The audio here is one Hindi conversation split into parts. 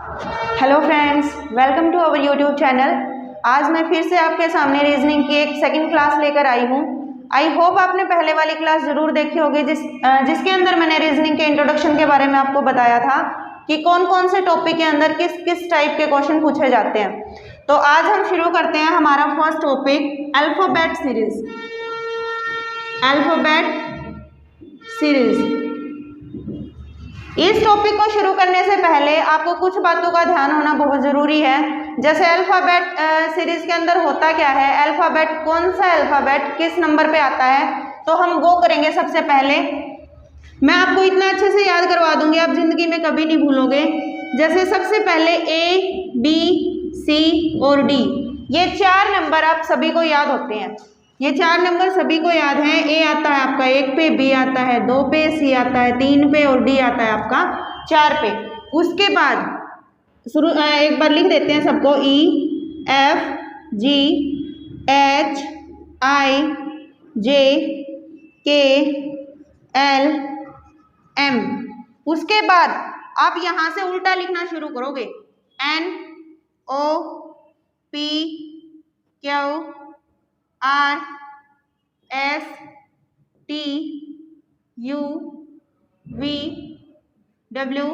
Hello friends, welcome to our YouTube channel. आज मैं फिर से आपके सामने रीजनिंग की एक सेकंड क्लास लेकर आई हूँ। आई होप आपने पहले वाली क्लास जरूर देखी होगी जिसके अंदर मैंने रीजनिंग के इंट्रोडक्शन के बारे में आपको बताया था कि कौन कौन से टॉपिक के अंदर किस किस टाइप के क्वेश्चन पूछे जाते हैं। तो आज हम शुरू करते हैं हमारा first topic alphabet series. Alphabet series. इस टॉपिक को शुरू करने से पहले आपको कुछ बातों का ध्यान होना बहुत ज़रूरी है। जैसे अल्फ़ाबेट सीरीज़ के अंदर होता क्या है, अल्फ़ाबेट कौन सा अल्फ़ाबेट किस नंबर पे आता है, तो हम वो करेंगे। सबसे पहले मैं आपको इतना अच्छे से याद करवा दूंगी, आप ज़िंदगी में कभी नहीं भूलोगे। जैसे सबसे पहले A, B, C और D, ये चार नंबर आप सभी को याद होते हैं। ये चार नंबर सभी को याद है। A आता है आपका 1 पे, B आता है 2 पे, C आता है 3 पे और D आता है आपका 4 पे। उसके बाद शुरू एक बार लिख देते हैं सबको, E, F, G, H, I, J, K, L, M। उसके बाद आप यहाँ से उल्टा लिखना शुरू करोगे, N, O, P, Q, R, S, T, U, V, W,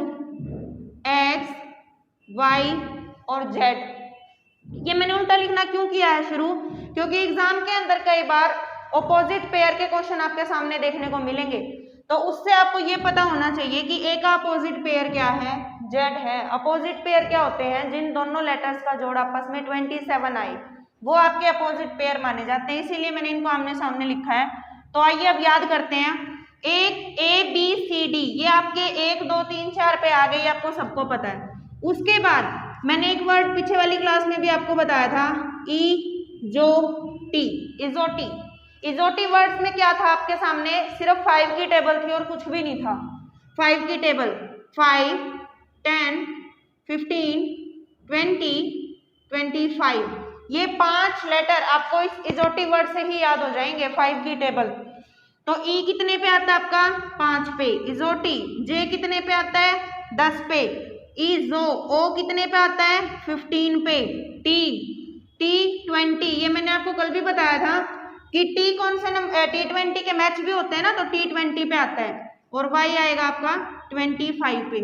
X, Y और Z। ये मैंने उल्टा लिखना क्यों किया है शुरू, क्योंकि एग्जाम के अंदर कई बार ऑपोजिट पेयर के क्वेश्चन आपके सामने देखने को मिलेंगे। तो उससे आपको ये पता होना चाहिए कि ए का अपोजिट पेयर क्या है, Z है। अपोजिट पेयर क्या होते हैं, जिन दोनों लेटर्स का जोड़ आपस में 27 आए, वो आपके अपोजिट पेयर माने जाते हैं। इसीलिए मैंने इनको आमने सामने लिखा है। तो आइए अब याद करते हैं। एक A, B, C, D, ये आपके 1 2 3 4 पे आ गई, आपको सबको पता है। उसके बाद मैंने एक वर्ड पीछे वाली क्लास में भी आपको बताया था, इजोटी। इजोटी, इजोटी वर्ड्स में क्या था आपके सामने, सिर्फ 5 की टेबल थी और कुछ भी नहीं था। 5 की टेबल, 5, 10, 15, 20, 25, ये 5 लेटर आपको इस इजोटी वर्ड से ही याद हो जाएंगे। 5 की टेबल। तो ई कितने पे आता है आपका, 5 पे। इजोटी। जे कितने पे आता है, 10 पे। इजो, ओ कितने पे आता है, 15 पे। टी, T20, ये मैंने आपको कल भी बताया था कि टी कौन से नंबर, T20 के मैच भी होते हैं ना, तो T20 पे आता है। और वाई आएगा आपका 25 पे।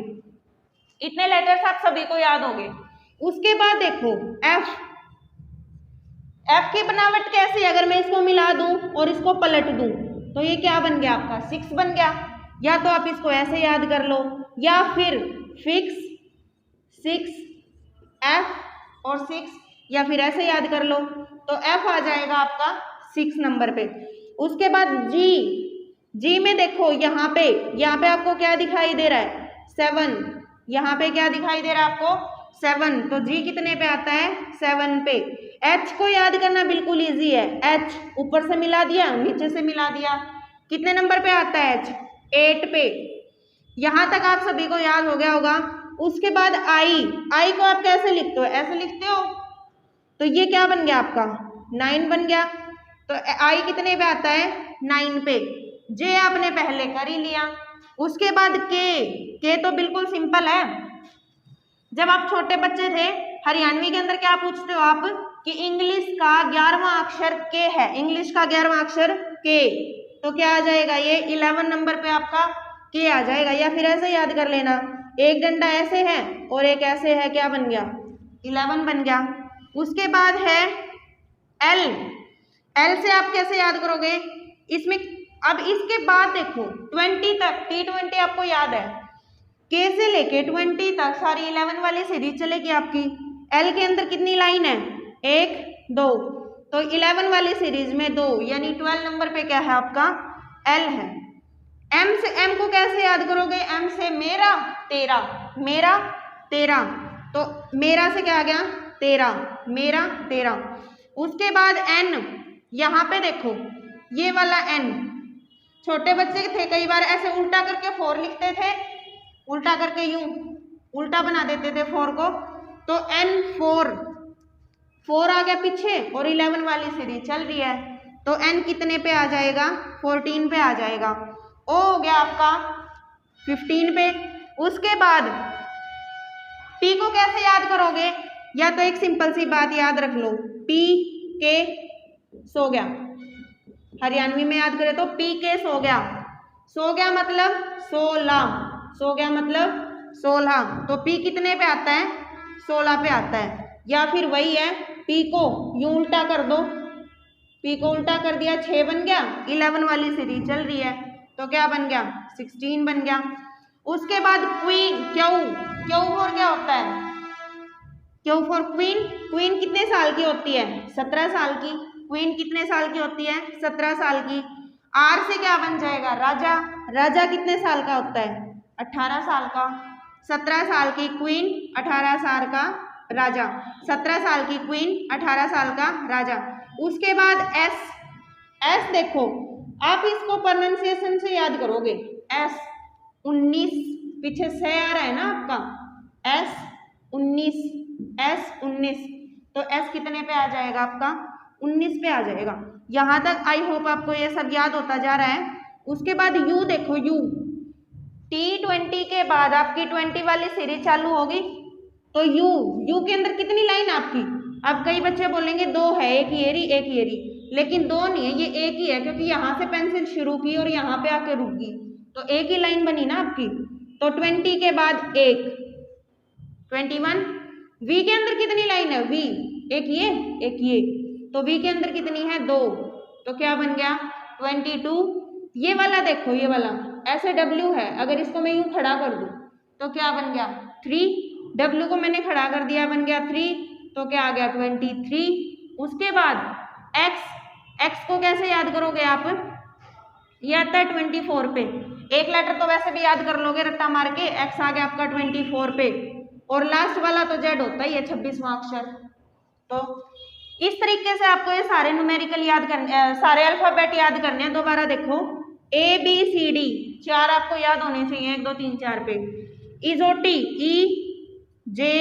इतने लेटर्स आप सभी को याद होंगे। उसके बाद देखो एफ। एफ की बनावट कैसी है, अगर मैं इसको मिला दूं और इसको पलट दूं तो ये क्या बन गया आपका, 6 बन गया। या तो आप इसको ऐसे याद कर लो, या फिर फिक्स 6 F और 6, या फिर ऐसे याद कर लो। तो F आ जाएगा आपका 6 नंबर पे। उसके बाद जी। जी में देखो यहाँ पे आपको क्या दिखाई दे रहा है, 7। यहाँ पे क्या दिखाई दे रहा है आपको, 7। तो जी कितने पे आता है, 7 पे। एच को याद करना बिल्कुल इजी है। एच ऊपर से मिला दिया, नीचे से मिला दिया, कितने नंबर पे आता है एच, 8 पे। यहां तक आप सभी को याद हो गया होगा। उसके बाद आई। आई को आप कैसे लिखते हो, ऐसे लिखते हो, तो ये क्या बन गया आपका, 9 बन गया। तो आई कितने पे आता है, 9 पे। जे आपने पहले कर ही लिया। उसके बाद के तो बिल्कुल सिंपल है। जब आप छोटे बच्चे थे, हरियाणवी के अंदर क्या पूछते हो आप, कि इंग्लिश का 11वां अक्षर के है। इंग्लिश का 11वां अक्षर के, तो क्या आ जाएगा, ये 11 नंबर पे आपका के आ जाएगा। या फिर ऐसे याद कर लेना, एक डंडा ऐसे है और एक ऐसे है, क्या बन गया, 11 बन गया। उसके बाद है एल। एल से आप कैसे याद करोगे, इसमें अब इसके बाद देखो 20 तक, T20 आपको याद है, के से लेके 20 तक सारी 11 वाली सीरीज चलेगी आपकी। एल के अंदर कितनी लाइन है, 1 2, तो 11 वाली सीरीज में 2, यानी 12 नंबर पे क्या है आपका, एल है। एम से, एम को कैसे याद करोगे, एम से मेरा तेरा, मेरा तेरा, तो मेरा से क्या आ गया, तेरा, मेरा तेरा। उसके बाद एन। यहाँ पे देखो ये वाला एन, छोटे बच्चे थे कई बार ऐसे उल्टा करके 4 लिखते थे, उल्टा करके यूं उल्टा बना देते थे 4 को, तो N4, 4 आ गया पीछे और 11 वाली सीरीज चल रही है, तो N कितने पे आ जाएगा, 14 पे आ जाएगा। O हो गया आपका 15 पे। उसके बाद T को कैसे याद करोगे? या तो एक सिंपल सी बात याद रख लो, पी के सो गया, हरियाणवी में याद करें तो पी के सो गया। सो गया मतलब 16, सो गया मतलब 16, तो पी कितने पे आता है? 16 पे आता है। या फिर वही है, पी को यूं उल्टा कर दो, पी को उल्टा कर दिया 6 बन गया, 11 वाली सीरीज चल रही है तो क्या बन गया? 16 बन गया। उसके बाद क्वीन, क्यू, क्यू फॉर क्या होता है? Q for queen. क्वीन कितने साल की होती है? 17 साल की। क्वीन कितने साल की होती है? 17 साल की। आर से क्या बन जाएगा? राजा। राजा कितने साल का होता है? 18 साल का। 17 साल की क्वीन, 18 साल का राजा। 17 साल की क्वीन, 18 साल का राजा। उसके बाद एस। एस देखो, आप इसको प्रोनाउंसिएशन से याद करोगे। एस 19, पीछे से आ रहा है ना आपका, एस 19, एस 19, तो एस कितने पे आ जाएगा आपका? 19 पे आ जाएगा। यहां तक आई होप आपको ये सब याद होता जा रहा है। उसके बाद यू देखो, यू T20 के बाद आपकी 20 वाली सीरीज चालू होगी, तो यू, यू के अंदर कितनी लाइन आपकी? अब कई बच्चे बोलेंगे दो है, एक येरी एक येरी, लेकिन दो नहीं है, ये एक ही है, क्योंकि यहाँ से पेंसिल शुरू की और यहाँ पे आके रुक गई, तो एक ही लाइन बनी ना आपकी। तो 20 के बाद एक, 21। वी के अंदर कितनी लाइन है? वी, एक ये एक ये, तो वी के अंदर कितनी है? 2, तो क्या बन गया? 22। ये वाला देखो, ये वाला ऐसे डब्ल्यू है, अगर इसको मैं यूं खड़ा कर दूं तो क्या बन गया? 3। डब्ल्यू को मैंने खड़ा कर दिया, बन गया 3, तो क्या आ गया? 23। उसके बाद एक्स, एक्स को कैसे याद करोगे आप? ये आता है 24 पे, एक लेटर तो वैसे भी याद कर लोगे रट्टा मार के, एक्स आ गया आपका 24 पे, और लास्ट वाला तो जेड होता ही है, 26वां अक्षर। तो इस तरीके से आपको ये सारे न्यूमेरिकल याद करने, सारे अल्फाबेट याद करने हैं। दोबारा देखो, ए बी सी डी 4 आपको याद होने चाहिए, 1 2 3 4 पे। इजोटी, ई जे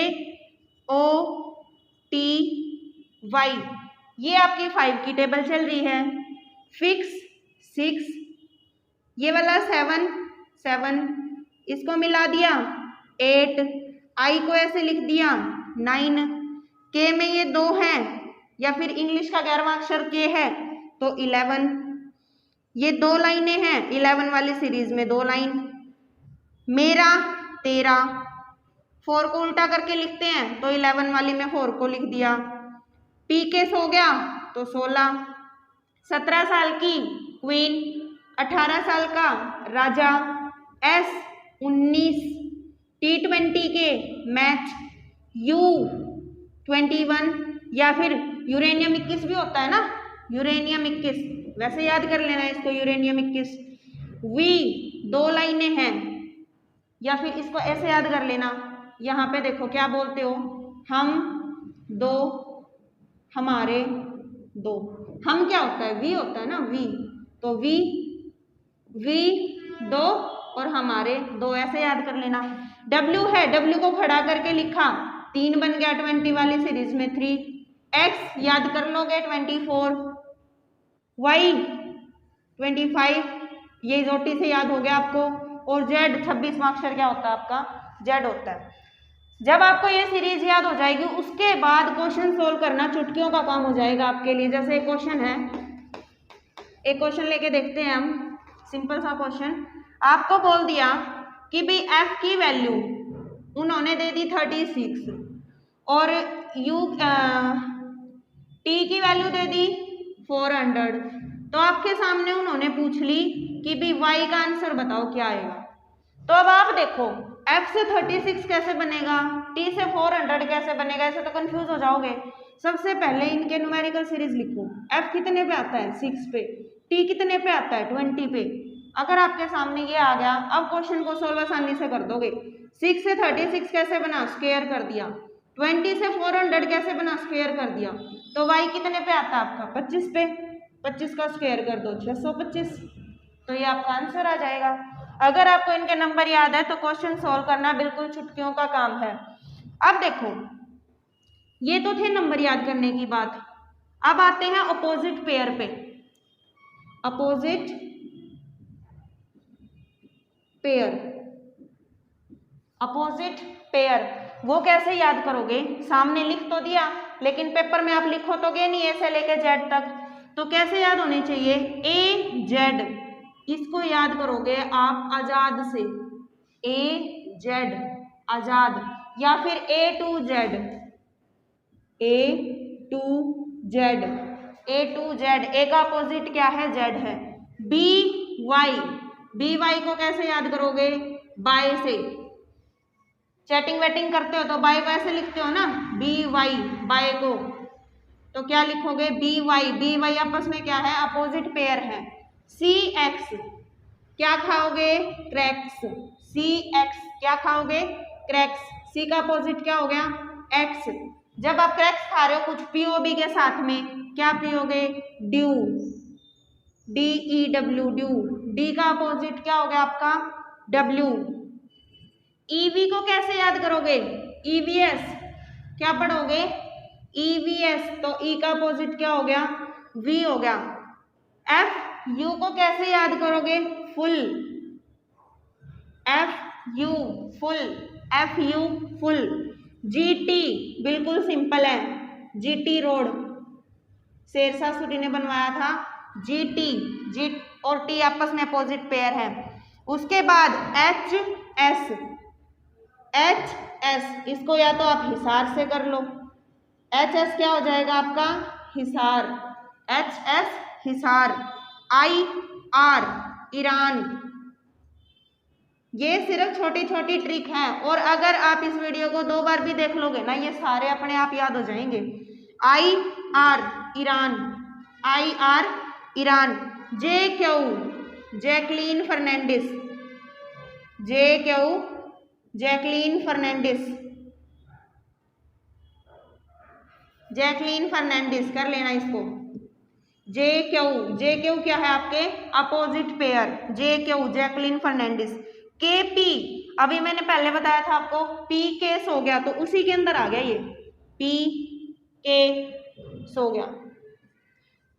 ओ टी वाई, ये आपकी 5 की टेबल चल रही है। फिक्स 6, ये वाला 7 7, इसको मिला दिया 8, आई को ऐसे लिख दिया 9, के में ये 2 है, या फिर इंग्लिश का 11वां अक्षर के है तो 11, ये 2 लाइनें हैं 11 वाली सीरीज में, 2 लाइन। मेरा 13, 4 को उल्टा करके लिखते हैं तो 11 वाली में 4 को लिख दिया। पी के सो गया तो 16, 17 साल की क्वीन, 18 साल का राजा, एस 19, T20 के मैच, यू 21, या फिर यूरेनियम 21 भी होता है ना, यूरेनियम 21, वैसे याद कर लेना इसको, यूरेनियम 21। वी 2 लाइनें हैं, या फिर इसको ऐसे याद कर लेना, यहाँ पे देखो क्या बोलते हो, हम 2 हमारे 2, हम क्या होता है? वी होता है ना, वी, तो वी 2 और हमारे 2, ऐसे याद कर लेना। डब्ल्यू है, डब्ल्यू को खड़ा करके लिखा, 3 बन गया 20 वाली सीरीज में 3। एक्स याद कर लोगे 24, वाई 25, ये इजोटी से याद हो गया आपको, और जेड 26वां अक्षर क्या होता है आपका? जेड होता है। जब आपको ये सीरीज याद हो जाएगी, उसके बाद क्वेश्चन सोल्व करना चुटकियों का काम हो जाएगा आपके लिए। जैसे एक क्वेश्चन है, एक क्वेश्चन लेके देखते हैं हम, सिंपल सा क्वेश्चन। आपको बोल दिया कि भाई एफ की वैल्यू उन्होंने दे दी 36 और यू टी की वैल्यू दे दी 400, तो आपके सामने उन्होंने पूछ ली कि भाई वाई का आंसर बताओ क्या आएगा। तो अब आप देखो, एफ से 36 कैसे बनेगा, टी से 400 कैसे बनेगा, ऐसे तो कंफ्यूज हो जाओगे। सबसे पहले इनके न्यूमेरिकल सीरीज लिखो, एफ कितने पे आता है? 6 पे, टी कितने पे आता है? 20 पे। अगर आपके सामने ये आ गया, अब क्वेश्चन को सोल्व आसानी से कर दोगे। 6 से 36 कैसे बना? स्क्वायर कर दिया। 20 से 400 कैसे बना? स्क्वायर कर दिया। तो y कितने पे आता है आपका? 25 पे, 25 का स्क्वायर कर दो 625, तो ये आपका आंसर आ जाएगा। अगर आपको इनके नंबर याद है तो क्वेश्चन सोल्व करना बिल्कुल चुटकियों का काम है। अब देखो, ये तो थे नंबर याद करने की बात। अब आते हैं अपोजिट पेयर पे। अपोजिट पेयर, अपोजिट पेयर, वो कैसे याद करोगे? सामने लिख तो दिया, लेकिन पेपर में आप लिखो तो गे नहीं ए से लेके जेड तक, तो कैसे याद होनी चाहिए? ए जेड, इसको याद करोगे आप आजाद से, ए जेड आजाद, या फिर A to Z, A to Z, A to Z, A का अपोजिट क्या है? जेड है। बी वाई, बी वाई को कैसे याद करोगे? बाय से, चैटिंग वेटिंग करते हो तो बाय बाय से लिखते हो ना, बी वाई बाय को, तो क्या लिखोगे? बी वाई, बी वाई आपस में क्या है? अपोजिट पेयर है। सी एक्स, क्या खाओगे? क्रैक्स, सी एक्स क्या खाओगे? क्रैक्स, सी का अपोजिट क्या हो गया? एक्स। जब आप क्रैक्स खा रहे हो कुछ पीओबी के साथ में, क्या पियोगे? Due, D E W, due. D का अपोजिट क्या हो गया आपका? डब्ल्यू। ईवी को कैसे याद करोगे? ईवीएस, क्या पढ़ोगे? ईवीएस, तो ई का अपोजिट क्या हो गया? वी हो गया। एफ यू को कैसे याद करोगे? Full, F you full, F you full. GT बिल्कुल सिंपल है, जीटी रोड, शेरशाह सूरी ने बनवाया था। जीटी, जी और टी आपस में अपोजिट पेयर है। उसके बाद एच एस, एच एस, इसको या तो आप हिसार से कर लो, एच एस क्या हो जाएगा आपका? Hisar, H S Hisar. आई आर ईरान। ये सिर्फ छोटी छोटी ट्रिक है, और अगर आप इस वीडियो को 2 बार भी देख लोगे ना, ये सारे अपने आप याद हो जाएंगे। I R Iran, I R Iran. J Q Jacqueline Fernandez, J Q Jacqueline Fernandez, Jacqueline Fernandez कर लेना इसको। जे क्यू क्या है आपके? Opposite pair, J Q Jacqueline Fernandez. K P, अभी मैंने पहले बताया था आपको, पी के सो गया, तो उसी के अंदर आ गया ये, पी के सो गया।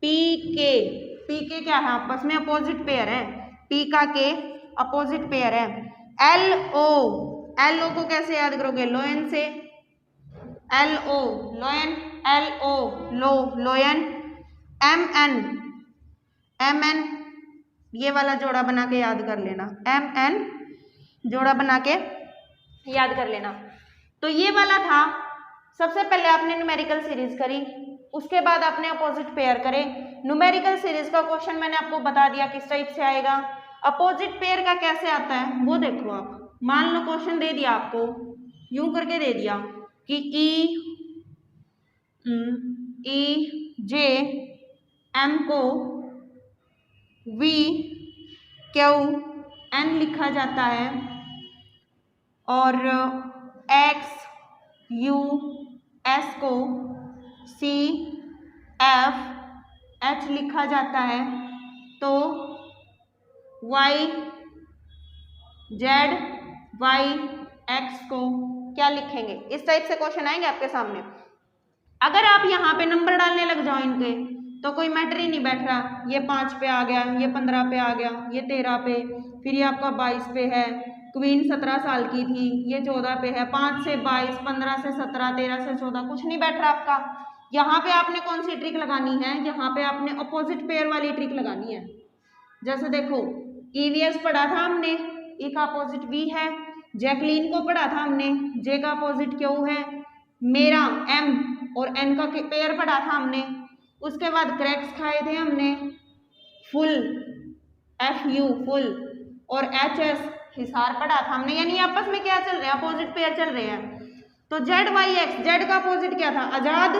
पी के क्या है? आपस में अपोजिट पेयर है, पी का के अपोजिट पेयर है। एल ओ को कैसे याद करोगे? लोयन से, एल ओ लोयन, एल ओ लो लोयन। एम एन ये वाला जोड़ा बना के याद कर लेना, एम एन जोड़ा बना के याद कर लेना। तो ये वाला था, सबसे पहले आपने न्यूमेरिकल सीरीज करी, उसके बाद आपने अपोजिट पेयर करे। न्यूमेरिकल सीरीज का क्वेश्चन मैंने आपको बता दिया किस टाइप से आएगा, अपोजिट पेयर का कैसे आता है वो देखो आप। मान लो क्वेश्चन दे दिया आपको, यूं करके दे दिया कि ई जे एम को वी क्यू एन लिखा जाता है, और एक्स यू एस को सी एफ एच लिखा जाता है, तो वाई जेड वाई एक्स को क्या लिखेंगे? इस टाइप से क्वेश्चन आएंगे आपके सामने। अगर आप यहाँ पे नंबर डालने लग जाओ इनके, तो कोई मैटर ही नहीं बैठ रहा, ये 5 पे आ गया, ये 15 पे आ गया, ये 13 पे, फिर ये आपका 22 पे है, क्वीन 17 साल की थी, ये 14 पे है, 5 से 22, 15 से 17, 13 से 14, कुछ नहीं बैठ रहा आपका। यहाँ पे आपने कौन सी ट्रिक लगानी है? यहाँ पे आपने अपोजिट पेयर वाली ट्रिक लगानी है। जैसे देखो, ईवीएस पढ़ा था हमने, ई का अपोजिट वी है। जैकलीन को पढ़ा था हमने, जे का अपोजिट क्यू है। मेरा एम और एन का पेयर पढ़ा था हमने। उसके बाद क्रैक्स खाए थे हमने, फुल एफ यू फुल, और एच एस हिसार पढ़ा था हमने। यानी आपस में क्या चल रहे हैं? अपोजिट पेयर चल रहे हैं। तो जेड वाई एक्स, जेड का अपोजिट क्या था? आजाद,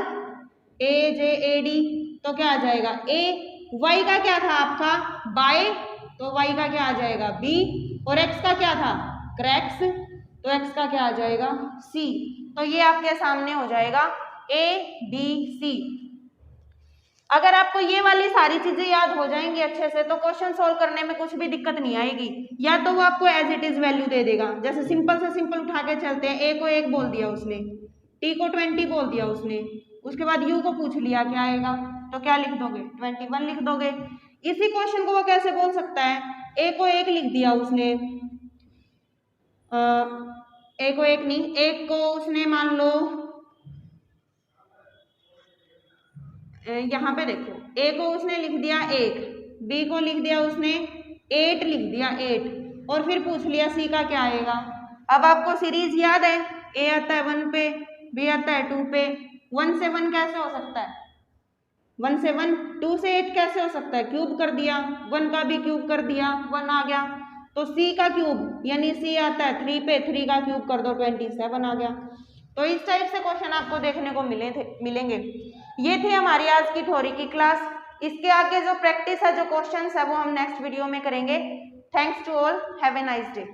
ए जे ए डी, तो क्या आ जाएगा? ए। वाई का क्या था आपका? बाय, तो वाई का क्या आ जाएगा? बी। और एक्स का क्या था? क्रैक्स, तो एक्स का क्या आ जाएगा? सी। तो ये आपके सामने हो जाएगा ए बी सी। अगर आपको ये वाली सारी चीजें याद हो जाएंगी अच्छे से, तो क्वेश्चन सोल्व करने में कुछ भी दिक्कत नहीं आएगी। या तो वो आपको एज इट इज वैल्यू दे देगा, जैसे सिंपल से सिंपल उठा के चलते हैं, ए को 1 बोल दिया उसने, टी को 20 बोल दिया उसने, उसके बाद यू को पूछ लिया क्या आएगा, तो क्या लिख दोगे? 21 लिख दोगे। इसी क्वेश्चन को वो कैसे बोल सकता है? ए को 1 लिख दिया उसने, ए को एक नहीं, एक को उसने मान लो यहाँ पे देखो, ए को उसने लिख दिया 1, बी को लिख दिया उसने 8 लिख दिया 8, और फिर पूछ लिया सी का क्या आएगा। अब आपको सीरीज याद है, ए आता है 1 पे, बी आता है 2 पे, 1 से 1 कैसे हो सकता है, 1 से 1, 2 से 8 कैसे हो सकता है, क्यूब कर दिया, 1 का भी क्यूब कर दिया, 1 आ गया। तो सी का क्यूब यानी सी आता है 3 पे, 3 का क्यूब कर दो 27 आ गया। तो इस टाइप से क्वेश्चन आपको देखने को मिलेंगे। ये थी हमारी आज की थ्योरी की क्लास। इसके आगे जो प्रैक्टिस है, जो क्वेश्चंस है, वो हम नेक्स्ट वीडियो में करेंगे। Thanks to all, have a nice day.